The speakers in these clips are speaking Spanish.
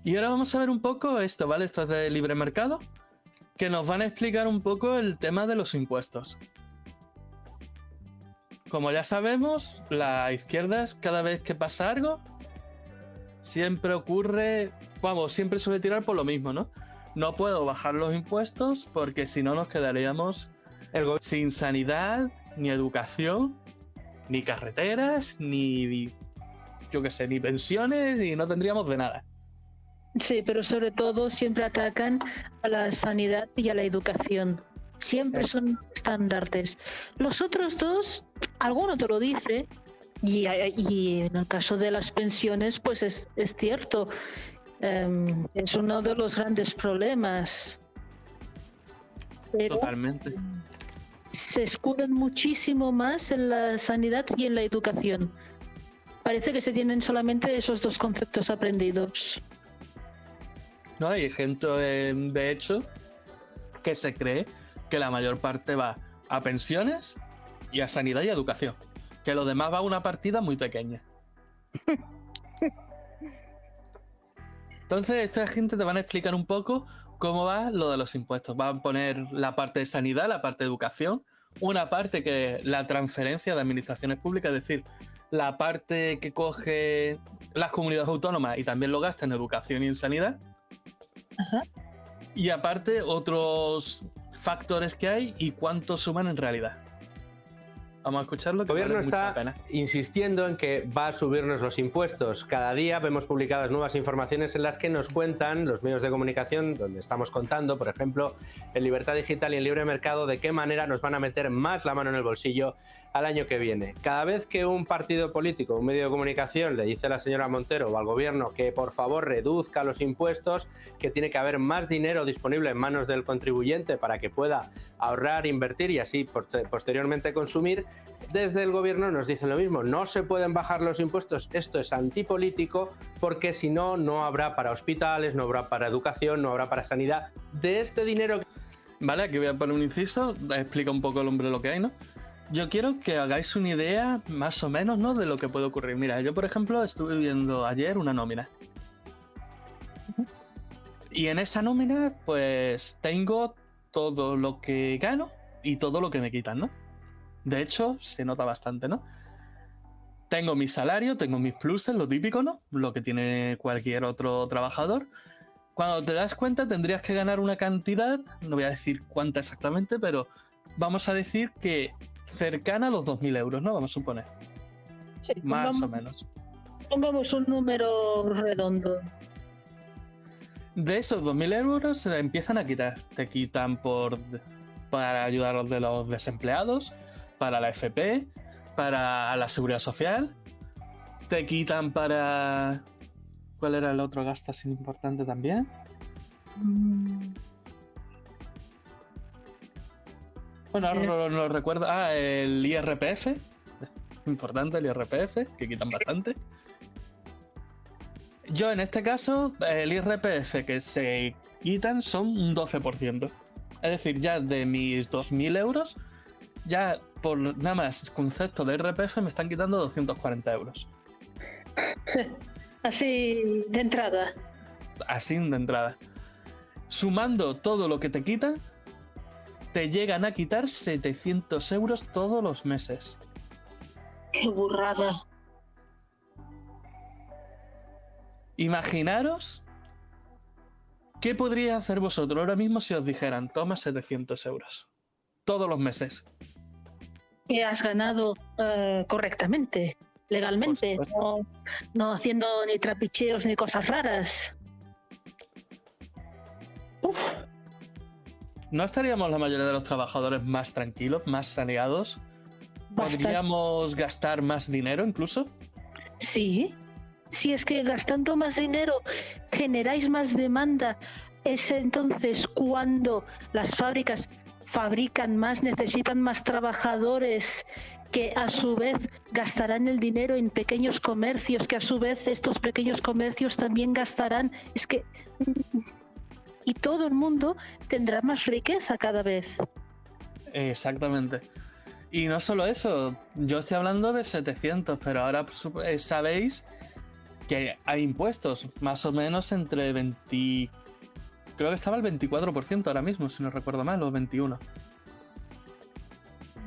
Y ahora vamos a ver un poco esto, ¿vale? Esto es de libre mercado, que nos van a explicar un poco el tema de los impuestos. Como ya sabemos, la izquierda, cada vez que pasa algo, siempre ocurre, vamos, siempre suele tirar por lo mismo, ¿no? No puedo bajar los impuestos porque si no nos quedaríamos sin sanidad, ni educación, ni carreteras, ni, yo qué sé, ni pensiones, y no tendríamos de nada. Sí, pero sobre todo siempre atacan a la sanidad y a la educación. Siempre son estandartes. Los otros dos, alguno te lo dice, y en el caso de las pensiones, pues es cierto. Es uno de los grandes problemas. Pero Totalmente. se escudan muchísimo más en la sanidad y en la educación. Parece que se tienen solamente esos dos conceptos aprendidos. No, hay gente, de hecho, que se cree que la mayor parte va a pensiones y a sanidad y educación. Que lo demás va a una partida muy pequeña. Entonces, esta gente te van a explicar un poco cómo va lo de los impuestos. Van a poner la parte de sanidad, la parte de educación, una parte que es la transferencia de administraciones públicas, es decir, la parte que coge las comunidades autónomas y también lo gasta en educación y en sanidad. Ajá. Y aparte, otros factores que hay y cuánto suman en realidad. Vamos a escucharlo. El gobierno está insistiendo en que va a subirnos los impuestos. Cada día vemos publicadas nuevas informaciones en las que nos cuentan los medios de comunicación, donde estamos contando, por ejemplo, en Libertad Digital y en Libre Mercado, de qué manera nos van a meter más la mano en el bolsillo al año que viene. Cada vez que un partido político, un medio de comunicación, le dice a la señora Montero o al gobierno que por favor reduzca los impuestos, que tiene que haber más dinero disponible en manos del contribuyente para que pueda ahorrar, invertir y así posteriormente consumir, desde el gobierno nos dicen lo mismo: no se pueden bajar los impuestos, esto es antipolítico, porque si no, no habrá para hospitales, no habrá para educación, no habrá para sanidad. De este dinero... Vale, aquí voy a poner un inciso, explica un poco el hombre lo que hay, ¿no? Yo quiero que hagáis una idea más o menos, ¿no?, de lo que puede ocurrir. Mira, yo por ejemplo estuve viendo ayer una nómina. Y en esa nómina pues tengo todo lo que gano y todo lo que me quitan, ¿no? De hecho, se nota bastante, ¿no? Tengo mi salario, tengo mis pluses, lo típico, ¿no? Lo que tiene cualquier otro trabajador. Cuando te das cuenta tendrías que ganar una cantidad, no voy a decir cuánta exactamente, pero vamos a decir que cercana a los 2.000 euros, ¿no? Vamos a suponer. Sí, más o menos. Pongamos un número redondo. De esos 2.000 euros se empiezan a quitar. Te quitan para ayudar a los desempleados, para la FP, para la seguridad social. Te quitan para... ¿Cuál era el otro gasto así importante también? Bueno, ahora no lo recuerdo. Ah, el IRPF. Importante el IRPF, que quitan bastante. Yo en este caso, el IRPF que se quitan son un 12%. Es decir, ya de mis 2.000 euros, ya por nada más concepto de IRPF me están quitando 240 euros. Así de entrada. Así de entrada. Sumando todo lo que te quitan, te llegan a quitar 700 euros todos los meses. ¡Qué burrada! Imaginaros qué podríais hacer vosotros ahora mismo si os dijeran: toma 700 euros todos los meses. Que has ganado correctamente, legalmente, no haciendo ni trapicheos ni cosas raras. Uf. ¿No estaríamos la mayoría de los trabajadores más tranquilos, más saneados? ¿Podríamos gastar más dinero incluso? Sí. Si es que gastando más dinero generáis más demanda, es entonces cuando las fábricas fabrican más, necesitan más trabajadores, que a su vez gastarán el dinero en pequeños comercios, que a su vez estos pequeños comercios también gastarán. Es que... y todo el mundo tendrá más riqueza cada vez. Exactamente. Y no solo eso, yo estoy hablando de 700, pero ahora sabéis que hay impuestos, más o menos entre 20... Creo que estaba el 24% ahora mismo, si no recuerdo mal, o 21%.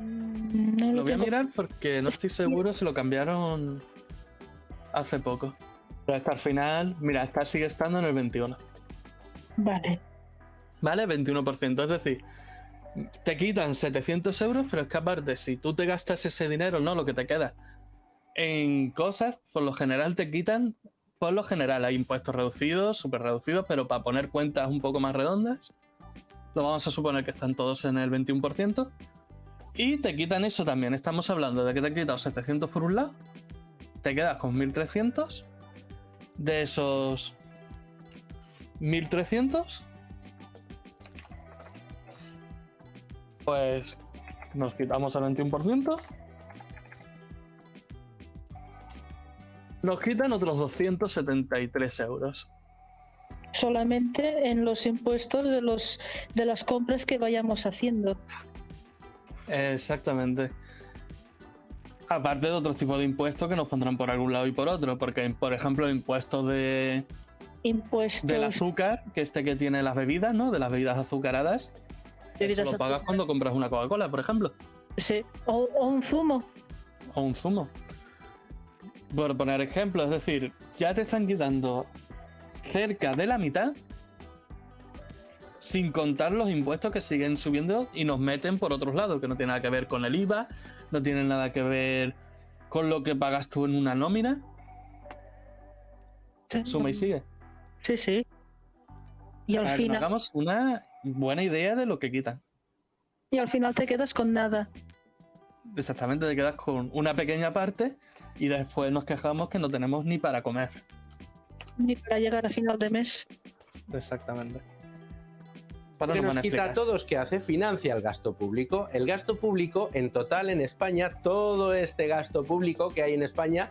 No Lo voy a tengo- mirar porque no estoy seguro si lo cambiaron hace poco. Pero hasta el final, mira, sigue estando en el 21%. Vale. ¿Vale? 21%. Es decir, te quitan 700 euros, pero es que aparte, si tú te gastas ese dinero, no lo que te queda, en cosas, por lo general te quitan, por lo general hay impuestos reducidos, súper reducidos, pero para poner cuentas un poco más redondas, lo vamos a suponer que están todos en el 21%. Y te quitan eso también. Estamos hablando de que te han quitado 700 por un lado, te quedas con 1300. De esos 1300, pues nos quitamos el 21%. Nos quitan otros 273 euros. Solamente en los impuestos de las compras que vayamos haciendo. Exactamente. Aparte de otros tipos de impuestos que nos pondrán por algún lado y por otro. Porque, por ejemplo, el impuesto Impuestos. del azúcar, que tiene las bebidas, ¿no? De las bebidas azucaradas. Bebidas Eso lo pagas cuando compras una Coca-Cola, por ejemplo. Sí. O un zumo. O un zumo. Por poner ejemplo, es decir, ya te están quitando cerca de la mitad, sin contar los impuestos que siguen subiendo y nos meten por otros lados, que no tiene nada que ver con el IVA, no tiene nada que ver con lo que pagas tú en una nómina. Sí. Suma y sigue. Sí, sí. Y al Para que nos final, hagamos una buena idea de lo que quitan. te quedas con nada. Exactamente, te quedas con una pequeña parte y después nos quejamos que no tenemos ni para comer. Ni para llegar a final de mes. Exactamente. Lo que nos quita a todos, ¿qué hace? Financia el gasto público. El gasto público, en total en España, todo este gasto público que hay en España,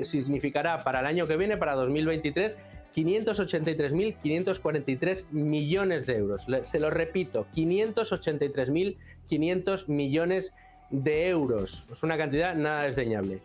significará para el año que viene, para 2023, 583.543 millones de euros. Se lo repito, 583.500 millones de euros. Es una cantidad nada desdeñable.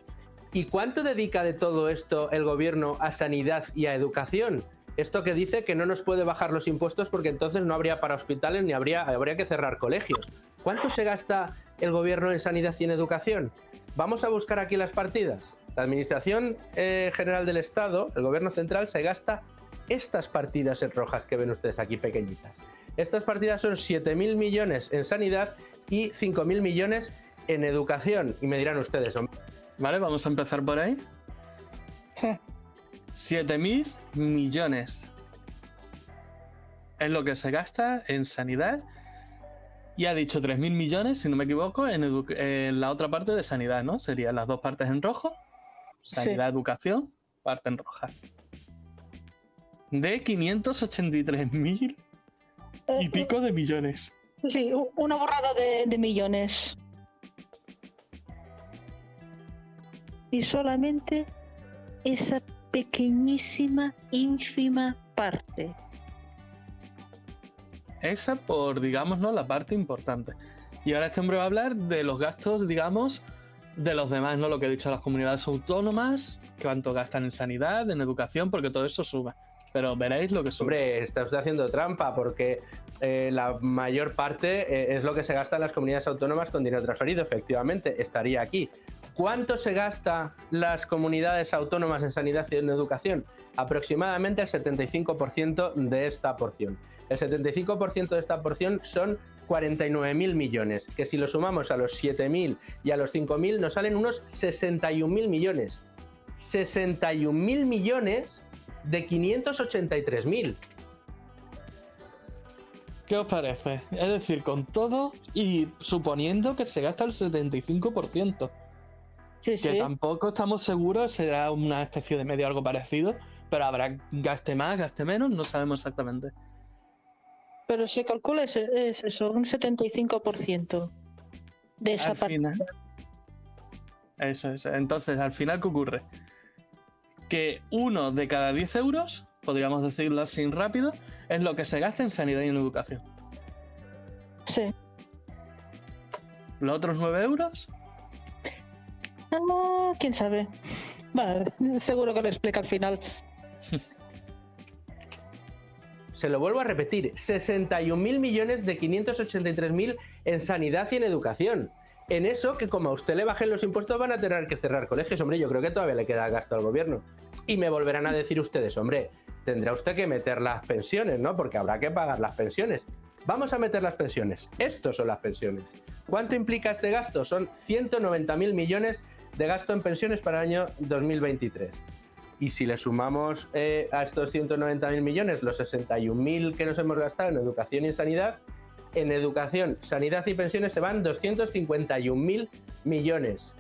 ¿Y cuánto dedica de todo esto el gobierno a sanidad y a educación? Esto que dice que no nos puede bajar los impuestos porque entonces no habría para hospitales ni habría que cerrar colegios. ¿Cuánto se gasta el gobierno en sanidad y en educación? Vamos a buscar aquí las partidas. La Administración General del Estado, el gobierno central, se gasta estas partidas en rojas que ven ustedes aquí pequeñitas. Estas partidas son 7.000 millones en sanidad y 5.000 millones en educación. Y me dirán ustedes, hombre. Vale, vamos a empezar por ahí. Sí. 7.000 millones es lo que se gasta en sanidad y ha dicho 3.000 millones, si no me equivoco, en la otra parte de sanidad, ¿no? Serían las dos partes en rojo, sanidad, educación, parte en roja. De 583.000 y pico de millones. Sí, una borrada de millones. Y solamente esa pequeñísima, ínfima parte. Esa por, digamos, ¿no? La parte importante. Y ahora este hombre va a hablar de los gastos, digamos, de los demás, ¿no? Lo que he dicho, las comunidades autónomas, cuánto gastan en sanidad, en educación, porque todo eso sube. Pero veréis lo que sube. Hombre, está usted haciendo trampa porque la mayor parte es lo que se gasta en las comunidades autónomas con dinero transferido. Efectivamente, estaría aquí. ¿Cuánto se gasta las comunidades autónomas en sanidad y en educación? Aproximadamente el 75% de esta porción. El 75% de esta porción son 49.000 millones, que si lo sumamos a los 7.000 y a los 5.000 nos salen unos 61.000 millones. 61.000 millones de 583.000. ¿Qué os parece? Es decir, con todo y suponiendo que se gasta el 75%. Sí, Que sí. tampoco estamos seguros, será una especie de medio algo parecido, pero habrá gaste más, gaste menos, no sabemos exactamente. Pero se calcula es eso, un 75% de esa Al parte. final, eso es. Entonces, al final, ¿qué ocurre? Que 1 de cada 10 euros, podríamos decirlo así rápido, es lo que se gasta en sanidad y en educación. Sí. Los otros 9 euros, ¿Quién sabe? Vale, seguro que lo explica al final. Se lo vuelvo a repetir, 61.000 millones de 583.000 en sanidad y en educación. En eso, que como a usted le bajen los impuestos van a tener que cerrar colegios. Hombre, yo creo que todavía le queda gasto al gobierno. Y me volverán a decir ustedes, hombre, tendrá usted que meter las pensiones, ¿no? Porque habrá que pagar las pensiones. Vamos a meter las pensiones. Estos son las pensiones. ¿Cuánto implica este gasto? Son 190.000 millones de gasto en pensiones para el año 2023. Y si le sumamos a estos 190.000 millones los 61.000 que nos hemos gastado en educación y en educación, sanidad y pensiones se van 251.000 millones.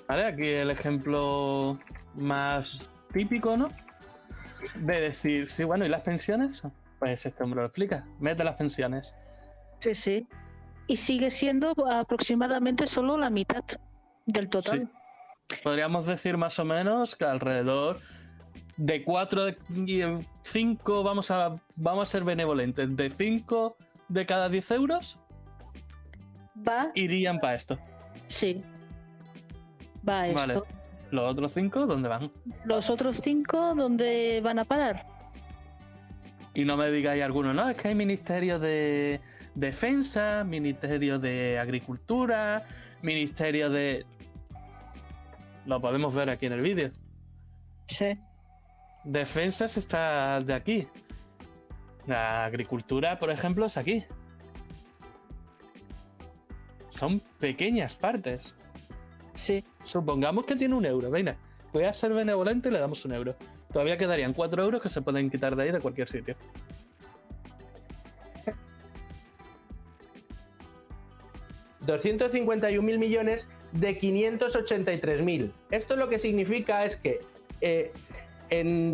Vale, aquí el ejemplo más típico, ¿no? De decir, sí, bueno, ¿y las pensiones? Pues este hombre lo explica. Mete las pensiones. Sí, sí. Y sigue siendo aproximadamente solo la mitad del total. Sí. Podríamos decir más o menos que alrededor de 4 de 5, vamos a ser benevolentes, de 5 de cada 10 euros irían para esto. Sí. Va a esto. Vale. ¿Los otros 5 dónde van? Los otros 5, ¿dónde van a parar? Y no me digáis alguno, no, es que hay ministerio de defensa, ministerio de agricultura, ministerio de... Lo podemos ver aquí en el vídeo. Sí. Defensas está de aquí. La agricultura, por ejemplo, es aquí. Son pequeñas partes. Sí. Supongamos que tiene 1 euro. Venga, voy a ser benevolente y le damos 1 euro. Todavía quedarían 4 euros que se pueden quitar de ahí de cualquier sitio. $251.000 millones de 583.000. Esto lo que significa es que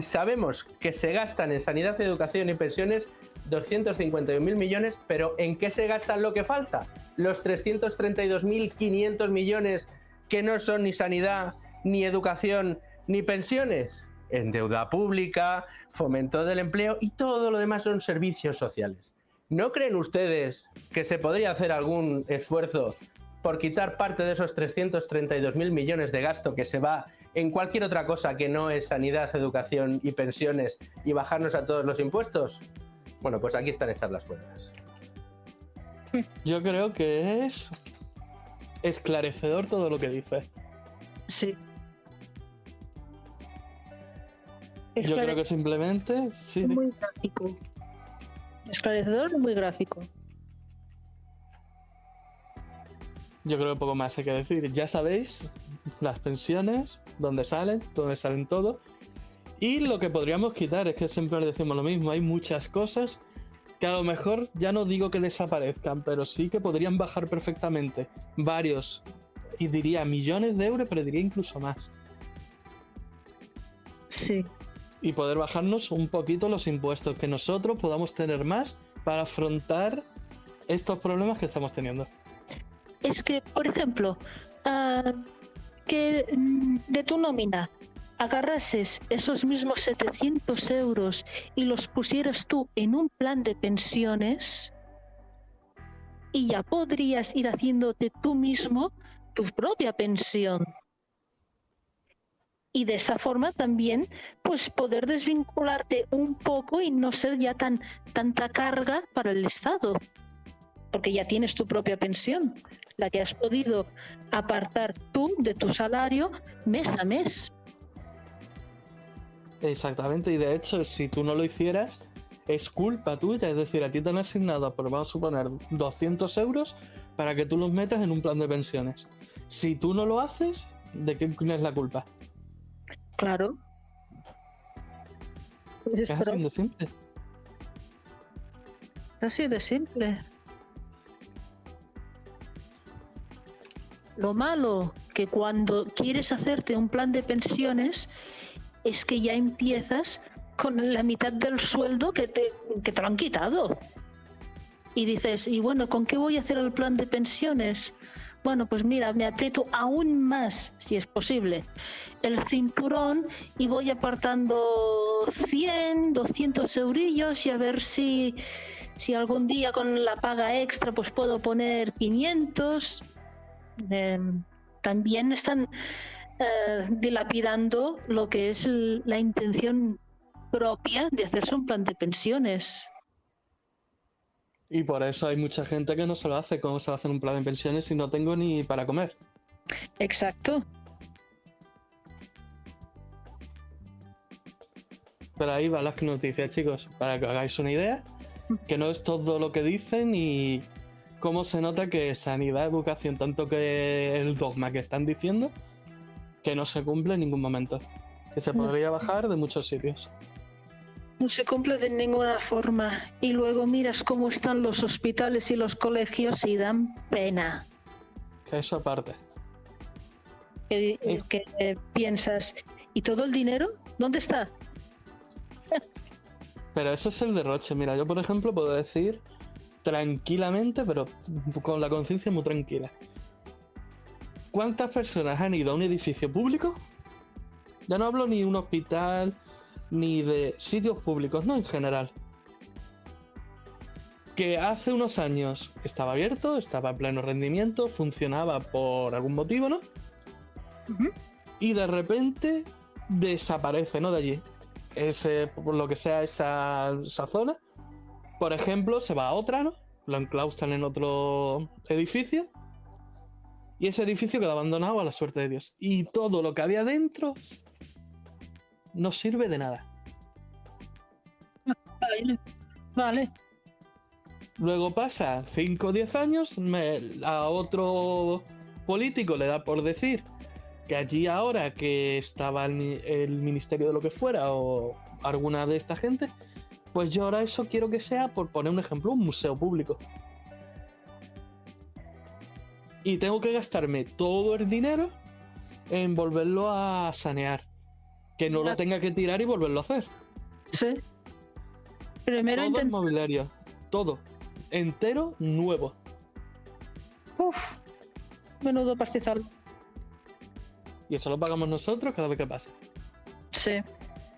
sabemos que se gastan en sanidad, educación y pensiones 251.000 millones, pero ¿en qué se gastan lo que falta? Los 332.500 millones que no son ni sanidad, ni educación, ni pensiones. En deuda pública, fomento del empleo y todo lo demás son servicios sociales. ¿No creen ustedes que se podría hacer algún esfuerzo por quitar parte de esos 332.000 millones de gasto que se va en cualquier otra cosa que no es sanidad, educación y pensiones y bajarnos a todos los impuestos? Bueno, pues aquí están hechas las cuentas. Yo creo que es esclarecedor todo lo que dice. Sí. Yo creo que simplemente... Sí. Muy gráfico. Esclarecedor y muy gráfico. Yo creo que poco más hay que decir. Ya sabéis las pensiones, dónde salen todo. Y lo que podríamos quitar es que siempre decimos lo mismo. Hay muchas cosas que a lo mejor ya no digo que desaparezcan, pero sí que podrían bajar perfectamente. Varios, y diría millones de euros, pero diría incluso más. Sí. Y poder bajarnos un poquito los impuestos, que nosotros podamos tener más para afrontar estos problemas que estamos teniendo. Es que, por ejemplo, que de tu nómina agarrases esos mismos 700 euros y los pusieras tú en un plan de pensiones y ya podrías ir haciéndote tú mismo tu propia pensión. Y de esa forma también, pues poder desvincularte un poco y no ser ya tanta carga para el Estado. Porque ya tienes tu propia pensión, la que has podido apartar tú de tu salario mes a mes. Exactamente, y de hecho, si tú no lo hicieras, es culpa tuya. Es decir, a ti te han asignado, por vamos a suponer, 200 euros para que tú los metas en un plan de pensiones. Si tú no lo haces, ¿de quién es la culpa? Claro. Es así de simple. Así de simple. Lo malo que cuando quieres hacerte un plan de pensiones es que ya empiezas con la mitad del sueldo que te lo han quitado. Y dices, y bueno, ¿con qué voy a hacer el plan de pensiones? Bueno, pues mira, me aprieto aún más, si es posible, el cinturón y voy apartando 100, 200 eurillos y a ver si algún día con la paga extra pues puedo poner 500. También están dilapidando lo que es la intención propia de hacerse un plan de pensiones. Y por eso hay mucha gente que no se lo hace. ¿Cómo se va a hacer un plan de pensiones si no tengo ni para comer? Exacto. Pero ahí van las noticias, chicos, para que os hagáis una idea, que no es todo lo que dicen y cómo se nota que sanidad, educación, tanto que el dogma que están diciendo, que no se cumple en ningún momento. Que se podría bajar de muchos sitios. No se cumple de ninguna forma. Y luego miras cómo están los hospitales y los colegios y dan pena. Que eso aparte. Que piensas, ¿y todo el dinero? ¿Dónde está? Pero eso es el derroche. Mira, yo por ejemplo puedo decir tranquilamente, pero con la conciencia muy tranquila. ¿Cuántas personas han ido a un edificio público? Ya no hablo ni de un hospital, ni de sitios públicos, no, en general. Que hace unos años estaba abierto, estaba a pleno rendimiento, funcionaba por algún motivo, ¿no? Y de repente desaparece, ¿no? De allí. Por lo que sea esa zona. Por ejemplo, se va a otra, ¿no? Lo enclaustran en otro edificio. Y ese edificio queda abandonado a la suerte de Dios. Y todo lo que había dentro no sirve de nada. Vale. Luego pasa 5 o 10 años, a otro político le da por decir que allí ahora que estaba el ministerio de lo que fuera o alguna de esta gente, pues yo ahora eso quiero que sea, por poner un ejemplo, un museo público. Y tengo que gastarme todo el dinero en volverlo a sanear. Que no lo tenga que tirar y volverlo a hacer. Sí. Primero Todo el mobiliario, todo, entero, nuevo. Uf, menudo pastizal. Y eso lo pagamos nosotros cada vez que pasa. Sí.